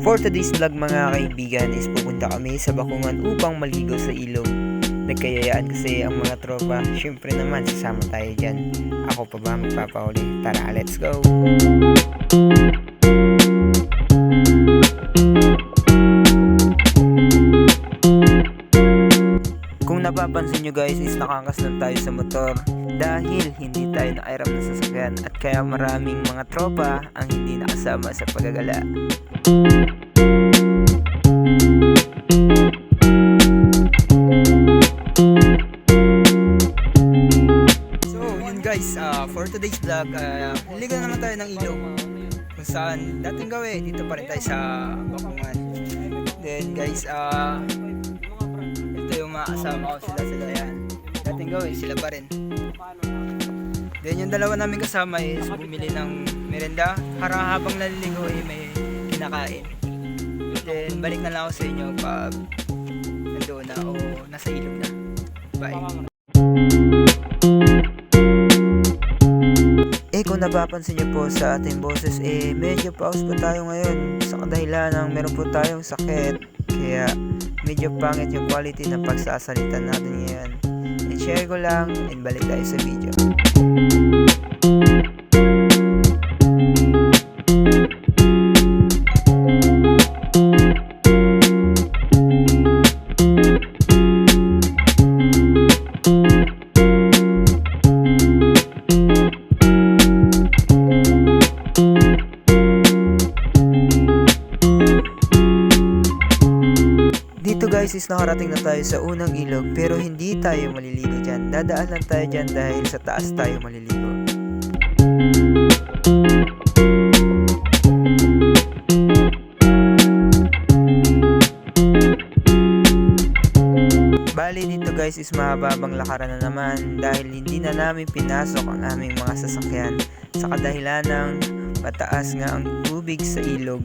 For today's vlog mga kaibigan is pupunta kami sa Bakungan upang maligo sa ilog. Nagkayayaan kasi ang mga tropa, syempre naman sasama tayo dyan. Ako pa ba magpapahuli? Tara, let's go! Kung napapansin nyo guys is nakangkas lang tayo sa motor dahil hindi tayo nakairam na sasakyan at kaya maraming mga tropa ang hindi nakasama sa paggagala. So yun guys, for today's vlog, ligo naman tayo ng ilog kung saan dating gawin, dito pa rin tayo sa Bakungan. Then guys, ito yung mga kasama ko, sila yan. Dating gawin, sila pa rin. Then yung dalawa namin kasama is bumili ng merenda. Habang naliligo ay may kinakain. Then balik na lang ako sa inyo pag nandoon na o nasa ilog na. Bye! Kung napapansin niyo po sa ating boses medyo pause pa tayo ngayon sa kadahilan ng meron po tayong sakit. Kaya medyo pangit yung quality ng pagsasalita natin ngayon. I-share ko lang and balik tayo sa video. Dito guys is nakarating na tayo sa unang ilog pero hindi tayo maliligo dyan. Dadaan lang tayo dyan dahil sa taas tayo maliligo. Bali dito guys is mahababang lakaran na naman dahil hindi na namin pinasok ang aming mga sasakyan sa kadahilan ng mataas nga ang tubig sa ilog.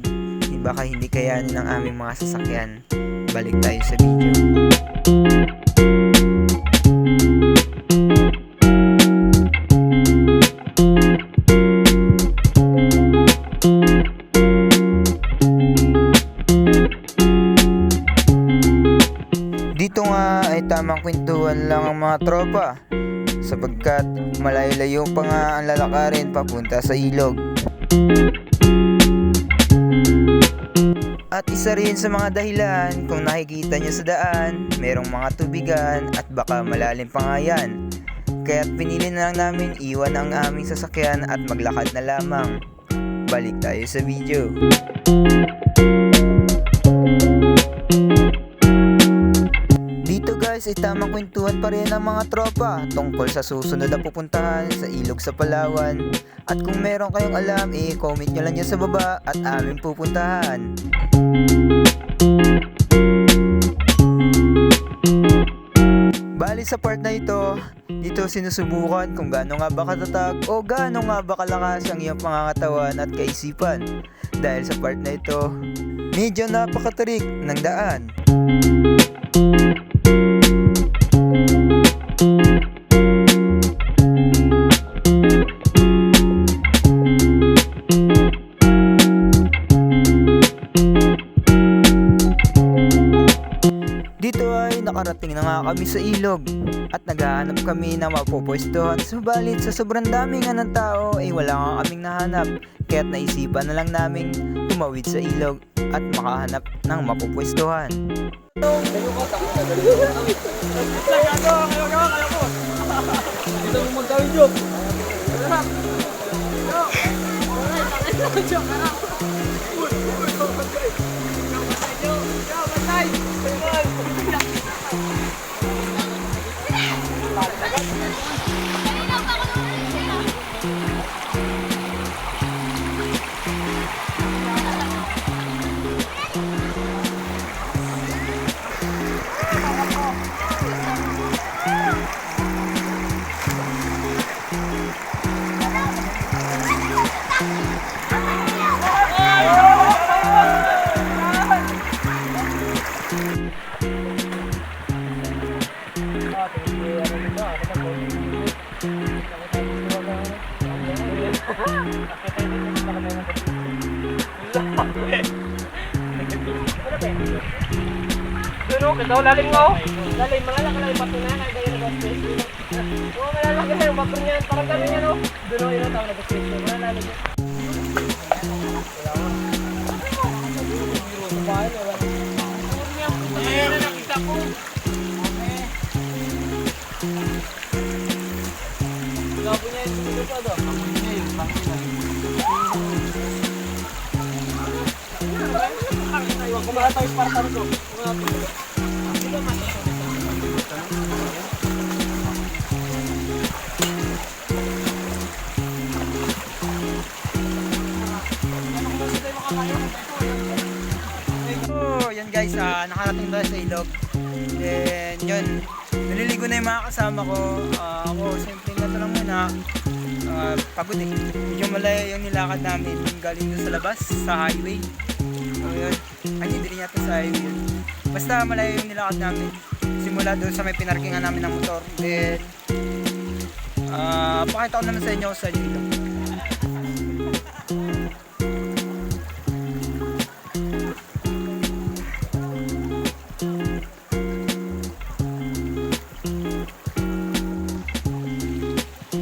Baka hindi kayanin ng aming mga sasakyan. Balik tayo sa video. Dito nga ay tamang kwentuhan lang ang mga tropa sapagkat malayo-layo pa nga ang lalakarin papunta sa ilog. At isa rin sa mga dahilan kung nakikita nyo sa daan, merong mga tubigan at baka malalim pa nga yan. Kaya't pinili na lang namin iwan ang aming sasakyan at maglakad na lamang. Balik tayo sa video. Dito guys ay tamang kwentuhan pa rin ang mga tropa tungkol sa susunod na pupuntahan sa ilog sa Palawan. At kung meron kayong alam, comment nyo lang yan sa baba at aming pupuntahan. Bali sa part na ito, dito sinusubukan kung gaano nga ba katatag o gaano nga ba kalakas ang iyong pangangatawan at kaisipan. Dahil sa part na ito, medyo napakatarik ng daan. Dito ay nakarating na nga kami sa ilog at naghahanap kami na mapupwestuhan. Subalit sa sobrang dami nga ng tao ay wala nga kaming nahanap. Kaya't naisipan na lang naming tumawid sa ilog at makahanap ng mapupwestuhan. Kita lalim mo. Lalim, malalaki lang yung bato na yan. Kaya ganyan nag-space. Oo, malalaki lang yung bato niyan. Parang gano'n yan, no? Doon yun, tawag nag-space. Malalaki yan. Ayan na nakita ko. Gabo niya yung tumulog pa doon. Gabo niya yung pangina. Kung mga tayo Spartan ko, kung mga tumulog. Hindi ba matutuloy? So, yun guys, nakarating tayo sa ilog. Then, yun, naliligo na yung mga kasama ko. Ako, siyempre nga ito lang muna. Pagod eh. Medyo malayo yung nilakad namin galing doon sa labas, sa highway. So, yun. Ay, hindi rin yata sa highway yun. Basta malayo yung nilakad namin. Simula doon sa may pinarkingan namin ng motor. Then, pakita ko naman sa inyo sa ilog.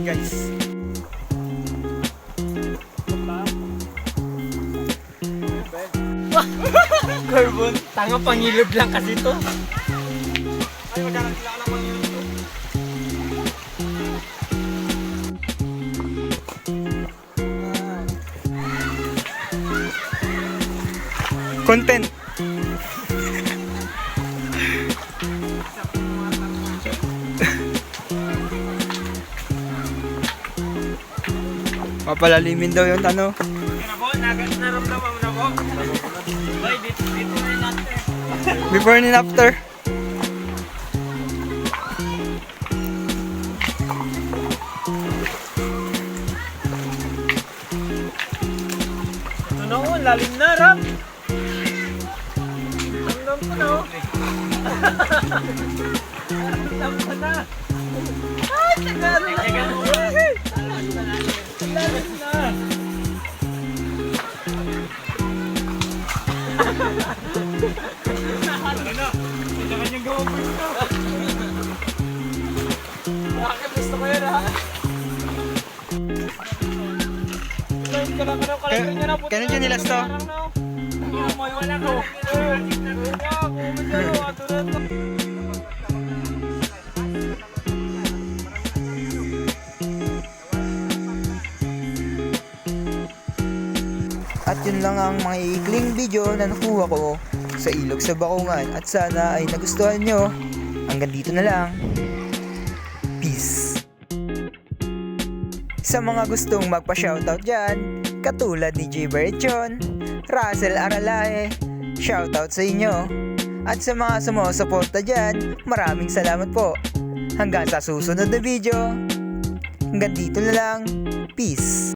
Guys. Carbon. Tanga pangilog lang kasi to. Ay, magkakaroon sila ka ng pangilog to. Content. Papalalimin daw yung ano. Naramdaman mo na po? Ay, dito rin natin. Before and after. Ito na o, lalim na rap. Hanggang pa na o. Hanggang pa na. Ay, tagal na. Lalim na. Ano? Ito kanyang gawang gusto. Bakit gusto ko yun ha? Kaya dyan nilas to? Wala ko. At yun lang ang mga ikling video na nakuha ko sa ilog sa Bakungan. At sana ay nagustuhan nyo. Hanggang dito na lang. Peace. Sa mga gustong magpa-shoutout dyan, katulad ni J. Berchon, Russell Aralae, shoutout sa inyo. At sa mga sumusuporta dyan, maraming salamat po. Hanggang sa susunod na video. Hanggang dito na lang. Peace.